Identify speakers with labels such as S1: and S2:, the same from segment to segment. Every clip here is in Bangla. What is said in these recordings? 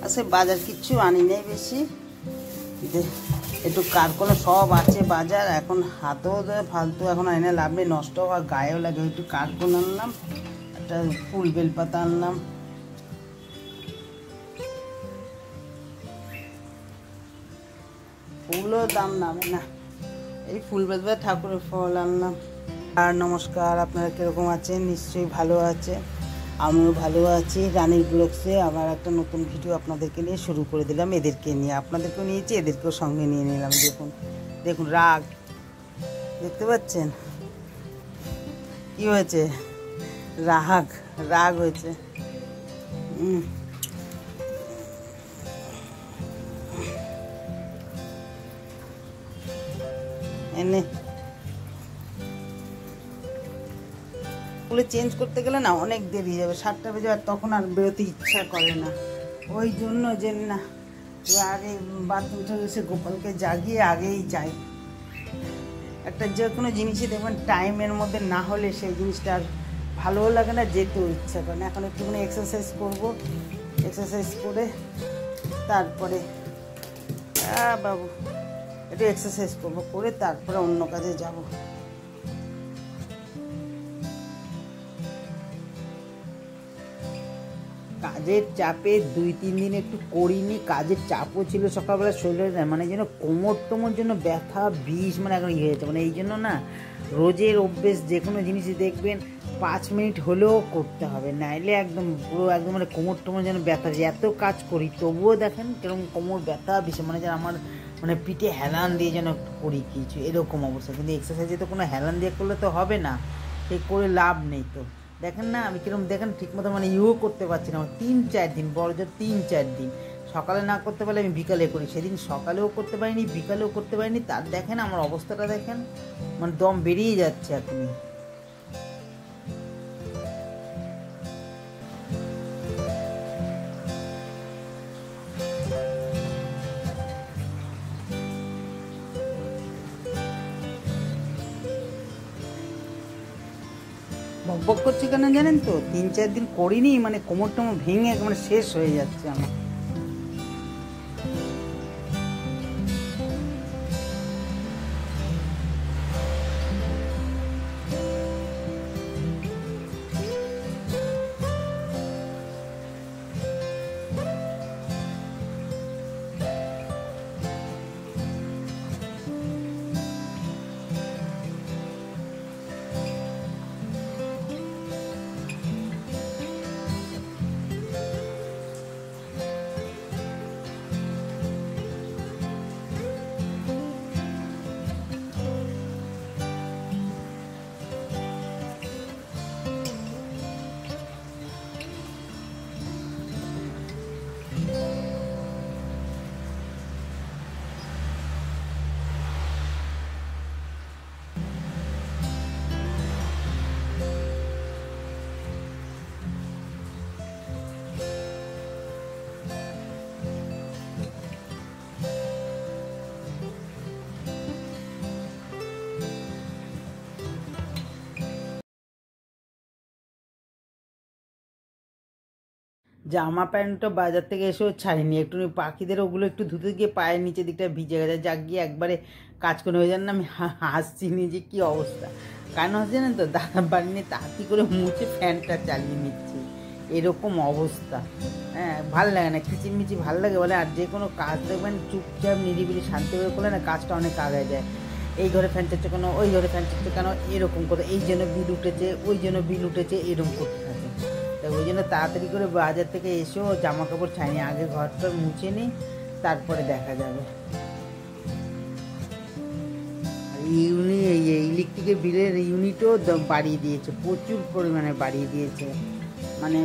S1: আজকে বাজার কিচ্ছু আনি নেই বেশি, একটু কারকলে সব আছে বাজার, এখন হাতেও ফালতু এখন এনে লাভ নেই, নষ্ট আর গায়েও লাগে। একটু কারকল আনলাম, একটা ফুল বেলপাতা আনলাম, ফুলও দাম নামে না, এই ফুল বেলপাতা ঠাকুরের ফল আনলাম। আর নমস্কার, আপনারা কীরকম আছেন? নিশ্চয়ই ভালো আছে, আমিও ভালো আছি। রানীর ব্লগসে আবার একটা নতুন ভিডিও আপনাদেরকে নিয়ে শুরু করে দিলাম। এদেরকে নিয়ে, আপনাদেরকেও নিয়েছি, এদেরকেও সঙ্গে নিয়ে নিলাম। দেখুন দেখুন রাগ, দেখতে পাচ্ছেন কি হয়েছে? রাগ রাগ হয়েছে। এনে স্কুলে চেঞ্জ করতে গেলে না অনেক দেরি হয়ে যাবে, 7টা বেজে, আর তখন আর বেরোতে ইচ্ছা করে না। ওই জন্য যে না, আগে বাথরুম থেকে এসে গোপালকে জাগিয়ে আগেই যাই। একটা যে কোনো জিনিসই দেখবেন টাইমের মধ্যে না হলে সেই জিনিসটা আর ভালোও লাগে না, যেতেও ইচ্ছা করে না। এখন একটুখানি এক্সারসাইজ করবো, এক্সারসাইজ করে তারপরে বাবু একটু এক্সারসাইজ করবো, করে তারপরে অন্য কাজে যাব। কাজের চাপে 2-3 দিন একটু করিনি, কাজের চাপও ছিল সকালবেলা, শরীরের মানে যেন কোমর টোমর জন্য ব্যথা বিষ, মানে এখন ইয়ে হয়েছে। মানে এই জন্য না রোজের অভ্যেস, যে কোনো জিনিসই দেখবেন 5 মিনিট হলেও করতে হবে, নাইলে একদম পুরো একদম মানে কোমর টোমর যেন ব্যথা। এত কাজ করি তবুও দেখেন কিরকম কোমর ব্যথা বিষ, মানে যেন আমার মানে পিঠে হেলান দিয়ে যেন একটু করি কিছু, এরকম অবস্থা। কিন্তু এক্সারসাইজে তো কোনো হেলান দিয়ে করলে তো হবে না, সে করে লাভ নেই। তো দেখেন না আমি কিরকম, দেখেন ঠিক মতো মানে করতে পারছি না। 3-4 দিন বড় যে 3-4 দিন সকালে না করতে পারলে আমি বিকালে করি, সেদিন সকালেও করতে পারিনি, বিকালেও করতে পারিনি। তার দেখেন আমার অবস্থাটা দেখেন, মানে দম বেরিয়ে যাচ্ছে এখনই। বকবক করছি কেন জানেন তো? 3-4 দিন করিনি, মানে কোমর টোমর ভেঙে মানে শেষ হয়ে যাচ্ছে আমার। জামা প্যান্টটা বাজার থেকে এসেও ছাড়িনি, একটু পাখিদের ওগুলো একটু ধুতে গিয়ে পায়ের নিচের দিকটা ভিজে গেছে, যা গিয়ে একবারে কাজ করে হয়ে যান না। আমি হাসছি নিজে, কী অবস্থা। কারণ হচ্ছে জানেন তো, দাদা বাড়ি নিয়ে তাড়াতাড়ি করে মুছে ফ্যানটা চালিয়ে নিচ্ছি, এরকম অবস্থা। হ্যাঁ, ভালো লাগে না, কিচিরমিচি ভালো লাগে বলে। আর যে কোনো কাজ দেখবেন চুপচাপ নিরিবিলি শান্তি করে করলে না কাজটা অনেক আগে যায়। এই ঘরে ফ্যান চাচ্ছে কেন, ওই ঘরে ফ্যান চাচ্ছে কেন, এরকম করে, এই জন্য বিল উঠেছে, ওই জন্য বিল উঠেছে, এরকম করতে থাকে। ওই জন্য তাড়াতাড়ি করে বাজার থেকে এসেও জামা কাপড় ছাইনি, আগে ঘরটা মুছে নিই, তারপরে দেখা যাবে। ইলেকট্রিকের বিলের ইউনিটও বাড়িয়ে দিয়েছে, প্রচুর পরিমাণে বাড়িয়ে দিয়েছে। মানে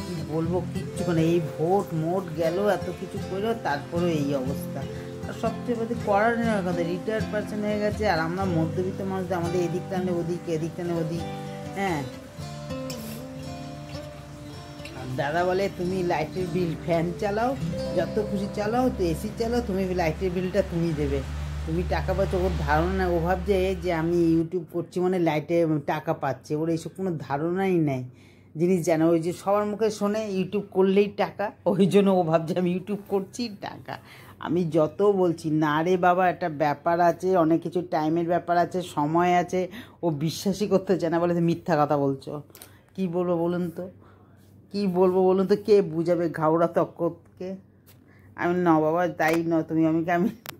S1: কি বলবো, কিচ্ছু মানে এই ভোট মোট গেল, এত কিছু করলো, তারপরেও এই অবস্থা। আর সবচেয়ে বেশি করার নেই কথা, রিটায়ার্ড পার্সন হয়ে গেছে, আর আমরা মধ্যবিত্ত মানুষদের আমাদের এদিক টানে ওদিক, এদিক টানে ওদিক। হ্যাঁ, দাদা বলে তুমি লাইটের বিল, ফ্যান চালাও, যত খুশি চালাও, তো এসি চালাও, তুমি লাইটের বিলটা তুমি দেবে, তুমি টাকা পাচ্ছ। ওর ধারণা, ও ভাবছে যে আমি ইউটিউব করছি মানে লাইটে টাকা পাচ্ছি, ওর এইসব কোনো ধারণাই নেই জিনিস জানে, ওই যে সবার মুখে শোনে ইউটিউব করলেই টাকা, ওই জন্য ও ভাবছে আমি ইউটিউব করছি টাকা। আমি যত বলছি না রে বাবা, একটা ব্যাপার আছে, অনেক কিছু টাইমের ব্যাপার আছে, সময় আছে, ও বিশ্বাসই করতে চায় না, বলে মিথ্যা কথা বলছো। কি বলবো বলুন তো, কি বলবো বলুন তো, কে বুঝাবে ঘাওড়া তক্ককে? আমি না বাবা তাই ন, তুমি আমি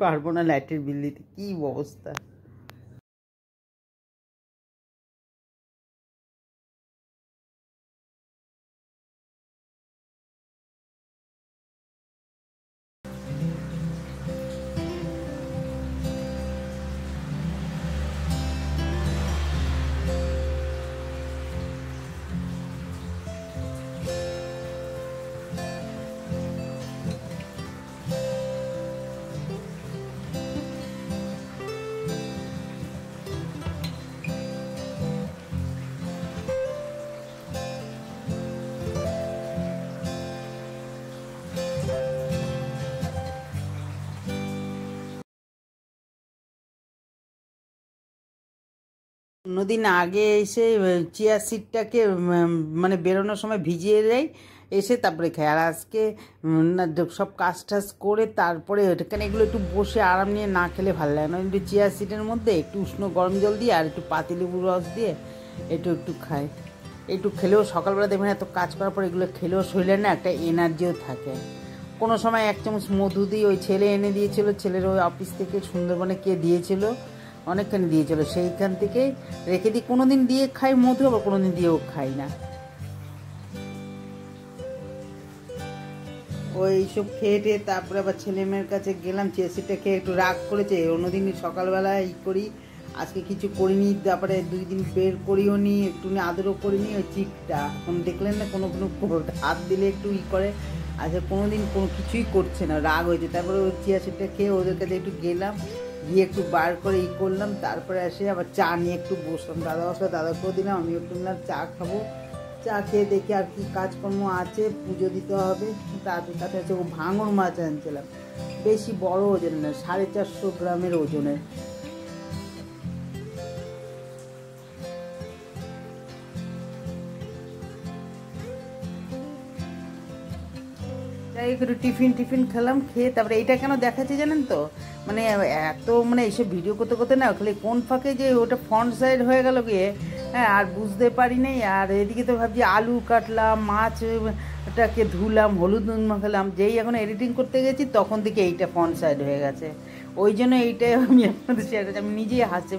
S1: পারবো না লাইটের বিল দিতে, কী অবস্থা। অন্যদিন আগে এসে চিয়া সিডটাকে মানে বেরোনোর সময় ভিজিয়ে দেয়, এসে তারপরে খায়। আর আজকে না সব কাজ টাজ করে তারপরে ওটাখানে এগুলো একটু বসে আরাম নিয়ে না খেলে ভালো লাগে না। একটু চিয়া সিডের মধ্যে একটু উষ্ণ গরম জল দিয়ে আর একটু পাতিলেবুর রস দিয়ে একটু খায়। একটু খেলেও সকালবেলা দেখবেন এত কাজ করার পর এগুলো খেলেও শরীরে না একটা এনার্জিও থাকে। কোনো সময় 1 চামচ মধু দিয়ে, ওই ছেলে এনে দিয়েছিল, ছেলের ওই অফিস থেকে সুন্দরবনে কে দিয়েছিল, অনেকখানি দিয়েছিল, সেইখান থেকে রেখে দিই। কোনো দিন দিয়ে খাই মধু, আবার কোনো দিন দিয়েও খাই না। ওই সব খেয়ে টেয়ে তারপরে আবার ছেলে মেয়ের কাছে গেলাম, চেসিটা খেয়ে একটু রাগ করেছে। অন্যদিন সকালবেলা করি, আজকে কিছু করিনি, তারপরে 2 দিন বের করিও নি, একটু আদরও করিনি। ওই চিকটা এখন দেখলেন না, কোনো হাত দিলে একটু করে, আচ্ছা কোনো দিন কোনো কিছুই করছে না, রাগ হয়েছে। তারপরে ওই চিয়াসিডটা খেয়ে ওদের কাছে একটু গেলাম, গিয়ে একটু বার করে করলাম, তারপরে এসে আবার চা নিয়ে একটু বসলাম। দাদা আসলে দাদাকেও দিলাম, আমি একটু চা খাবো। চা খেয়ে দেখি আর কি কাজকর্ম আছে, পুজো দিতে হবে। তাদের কাছে আছে ও ভাঙর মাছ আনছিলাম, বেশি বড় ওজন না, 450 গ্রামের ওজনের। যাই একটু টিফিন খেলাম, খেয়ে তারপরে এইটা কেন দেখাচ্ছি জানেন তো, মানে এত মানে এইসব ভিডিও করতে করতে না খালি কোন ফাঁকে যে ওটা ফ্রন্ট সাইড হয়ে গেল গিয়ে, হ্যাঁ, আর বুঝতে পারি নাই। আর এদিকে তো ভাবছি আলু কাটলাম, মাছটাকে ধুলাম, হলুদ নুন মাখালাম, যেই এখন এডিটিং করতে গেছি তখন থেকে এইটা ফ্রন্ট সাইড হয়ে গেছে। ওই জন্য এইটাই আমি আপনাদের শেয়ার করছি, আমি নিজেই হাসছি।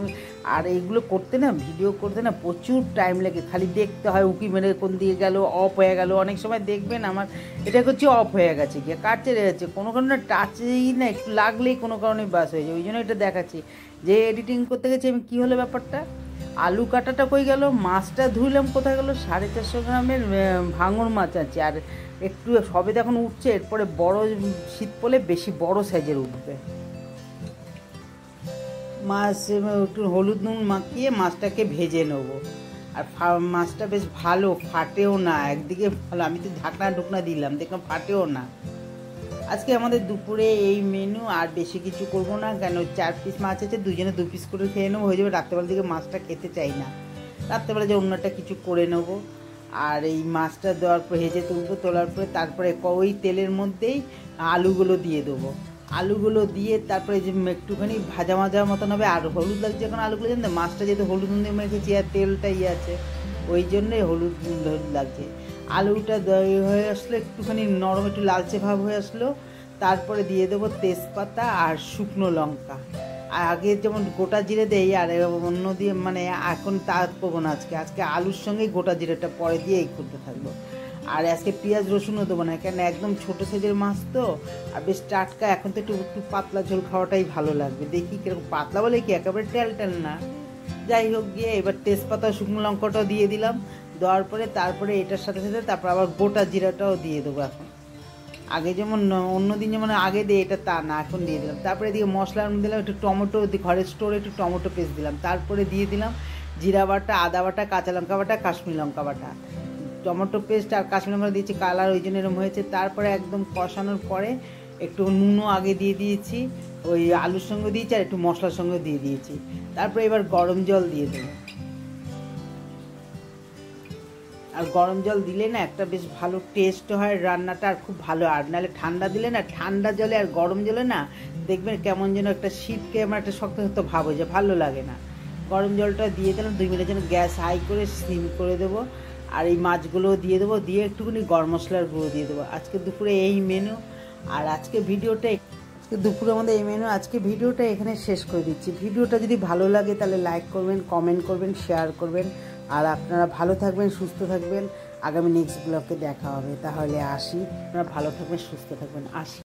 S1: আর এইগুলো করতে না, ভিডিও করতে না প্রচুর টাইম লাগে, খালি দেখতে হয় উকি মেরে কোন দিকে গেল, অফ হয়ে গেল। অনেক সময় দেখবেন আমার এটা হচ্ছে অফ হয়ে গেছে, গিয়ে কাটতে যাচ্ছে, কোনো কারণে টাচেই না, একটু লাগলেই কোনো কারণে বাস হয়ে যায়। ওই জন্য এটা দেখাচ্ছি যে এডিটিং করতে গেছি আমি, কী হলো ব্যাপারটা, আলু কাটাটা কই গেল, মাছটা ধুইলাম কোথায় গেল, 450 গ্রামের ভাঙর মাছ আছে। আর একটু সবে যখন উঠছে, এরপরে বড় শীত পড়লে বেশি বড় সাইজের উঠবে। মাছ একটু হলুদ নুন মাখিয়ে মাছটাকে ভেজে নেবো। আর মাছটা বেশ ভালো, ফাটেও না, একদিকে ভালো। আমি তো ঢাকনা ঢুকনা দিলাম, দেখলাম ফাটেও না। আজকে আমাদের দুপুরে এই মেনু, আর বেশি কিছু করবো না, কেন 4 পিস মাছ আছে, দুজনে 2 পিস করে খেয়ে নেবো, হয়ে যাবে। রাত্রেবেলা দিকে মাছটা খেতে চাই না, রাত্রেবেলা যে অন্যটা কিছু করে নেবো। আর এই মাছটা দেওয়ার পর ভেজে তুলবো, তোলার পরে তারপরে ওই তেলের মধ্যেই আলুগুলো দিয়ে দেবো। আলুগুলো দিয়ে তারপরে যে একটুখানি ভাজা ভাজা মতন হবে। আর হলুদ লাগছে এখন আলুগুলো, জানতে মাছটা যেহেতু হলুদ দিয়ে মেখেছি আর তেলটা আছে, ওই জন্যই হলুদ লাগছে। আলুটা হয়ে আসলো, একটুখানি নরম, একটু লালচে ভাব হয়ে আসলো, তারপরে দিয়ে দেবো তেজপাতা আর শুকনো লঙ্কা। আর আগে যেমন গোটা জিরে দেই, আর অন্য দিয়ে মানে এখন তা করবো না। আজকে আলুর সঙ্গেই গোটা জিরেটা পরে দিয়ে এই করতে থাকবো। আর আজকে পেঁয়াজ রসুনও দেবো না, কেন একদম ছোটো সাইজের মাছ তো, আর বেশ টাটকা। এখন তো একটু পাতলা ঝোল খাওয়াটাই ভালো লাগবে। দেখি কিরকম পাতলা, বলে কি একেবারে টেল না। যাই হোক, গিয়ে এবার তেজপাতা শুকনো লঙ্কাটাও দিয়ে দিলাম, দেওয়ার পরে তারপরে এটার সাথে সাথে তারপর আবার গোটা জিরাটাও দিয়ে দেবো। এখন আগে যেমন অন্যদিন যেমন আগে দিয়ে এটা তা না, এখন দিয়ে দিলাম। তারপরে দিয়ে মশলার মধ্যে দিলাম একটু টমেটো, ঘরের স্টোরে একটু টমেটো পেস্ট দিলাম, তারপরে দিয়ে দিলাম জিরা বাটা, আদা বাটা, কাঁচা লঙ্কা বাটা, কাশ্মীরি লঙ্কা বাটা, টমেটো পেস্ট আর কাশ্মীরি লঙ্কা দিয়েছি, কালার ওই জন্য এরকম হয়েছে। তারপরে একদম কষানোর পরে একটু নুনও আগে দিয়ে দিয়েছি, ওই আলুর সঙ্গে দিয়েছি, আর একটু মশলার সঙ্গে দিয়ে দিয়েছি। তারপরে এবার গরম জল দিয়ে দেবো। আর গরম জল দিলে না একটা বেশ ভালো টেস্ট হয় রান্নাটা, আর খুব ভালো। আর নাহলে ঠান্ডা দিলে না, ঠান্ডা জলে আর গরম জলে না দেখবেন কেমন যেন একটা শীতকে আমার একটা শক্ত শক্ত ভাব হয়ে যায়, ভালো লাগে না। গরম জলটা দিয়ে দিলাম, 2 মিনিটের জন্য গ্যাস হাই করে সিম করে দেবো। আর এই মাছগুলোও দিয়ে দেবো, দিয়ে একটুখানি গরম মশলার গুঁড়ো দিয়ে দেবো। আজকে দুপুরে এই মেনু। আর আজকে দুপুরে আমাদের এই মেনু। আজকে ভিডিওটা এখানে শেষ করে দিচ্ছি। ভিডিওটা যদি ভালো লাগে তাহলে লাইক করবেন, কমেন্ট করবেন, শেয়ার করবেন। আর আপনারা ভালো থাকবেন, সুস্থ থাকবেন। আগামী নেক্সট ব্লগে দেখা হবে। তাহলে আসি, আপনারা ভালো থাকবেন, সুস্থ থাকবেন, আসি।